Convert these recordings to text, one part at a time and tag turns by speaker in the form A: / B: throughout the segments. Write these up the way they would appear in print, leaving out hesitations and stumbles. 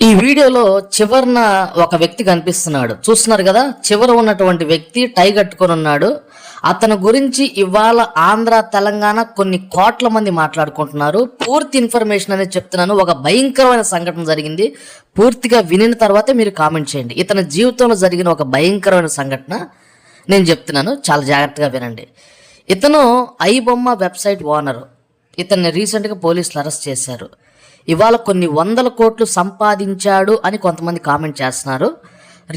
A: ఈ వీడియోలో చివరన ఒక వ్యక్తి కనిపిస్తున్నాడు. చూస్తున్నారు కదా, చివర ఉన్నటువంటి వ్యక్తి టై కట్టుకొని ఉన్నాడు. అతని గురించి ఇవాళ ఆంధ్ర తెలంగాణ కొన్ని కోట్ల మంది మాట్లాడుకుంటున్నారు. పూర్తి ఇన్ఫర్మేషన్ అనేది చెప్తున్నాను. ఒక భయంకరమైన సంఘటన జరిగింది. పూర్తిగా వినిన తర్వాతే మీరు కామెంట్ చేయండి. ఇతని జీవితంలో జరిగిన ఒక భయంకరమైన సంఘటన నేను చెప్తున్నాను, చాలా జాగ్రత్తగా వినండి. ఇతను ఐబొమ్మ వెబ్సైట్ ఓనరు. ఇతన్ని రీసెంట్గా పోలీసులు అరెస్ట్ చేశారు. ఇవాళ కొన్ని వందల కోట్లు సంపాదించాడు అని కొంతమంది కామెంట్ చేస్తున్నారు.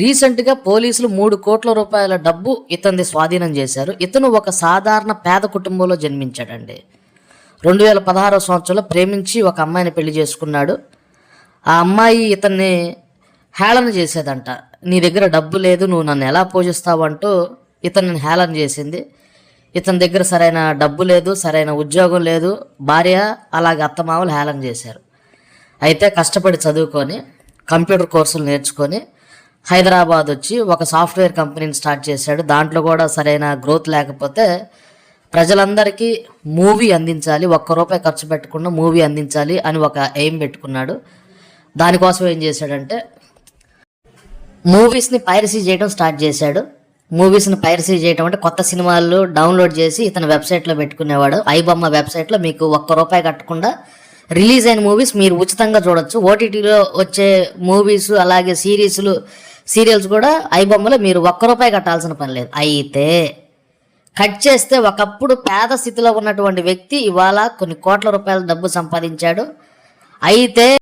A: రీసెంట్గా పోలీసులు 3 కోట్ల రూపాయల డబ్బు ఇతన్ని స్వాధీనం చేశారు. ఇతను ఒక సాధారణ పేద కుటుంబంలో జన్మించాడండి. 2016 సంవత్సరంలో ప్రేమించి ఒక అమ్మాయిని పెళ్లి చేసుకున్నాడు. ఆ అమ్మాయి ఇతన్ని హేళన చేసేదంట. నీ దగ్గర డబ్బు లేదు, నువ్వు నన్ను ఎలా పోషిస్తావు అంటూ ఇతన్ని హేళన చేసింది. ఇతని దగ్గర సరైన డబ్బు లేదు, సరైన ఉద్యోగం లేదు. భార్య అలాగే అత్తమామలు హేళన చేశారు. అయితే కష్టపడి చదువుకొని కంప్యూటర్ కోర్సులు నేర్చుకొని హైదరాబాద్ వచ్చి ఒక సాఫ్ట్వేర్ కంపెనీని స్టార్ట్ చేశాడు. దాంట్లో కూడా సరైన గ్రోత్ లేకపోతే ప్రజలందరికీ మూవీ అందించాలి, ₹1 ఖర్చు పెట్టకుండా మూవీ అందించాలి అని ఒక ఎయిమ్ పెట్టుకున్నాడు. దానికోసం ఏం చేశాడంటే మూవీస్ని పైరసీ చేయడం స్టార్ట్ చేశాడు. మూవీస్ని పైరసీ చేయడం అంటే కొత్త సినిమాలు డౌన్లోడ్ చేసి ఇతని వెబ్సైట్లో పెట్టుకునేవాడు. ఐబొమ్మ వెబ్సైట్లో మీకు ₹1 కట్టకుండా రిలీజ్ అయిన మూవీస్ మీరు ఉచితంగా చూడొచ్చు. ఓటీటీలో వచ్చే మూవీస్ అలాగే సీరియల్స్ కూడా ఐబొమ్మలో మీరు ₹1 కట్టాల్సిన పని లేదు. అయితే కట్ చేస్తే ఒకప్పుడు పేద స్థితిలో ఉన్నటువంటి వ్యక్తి ఇవాళ కొన్ని కోట్ల రూపాయల డబ్బు సంపాదించాడు. అయితే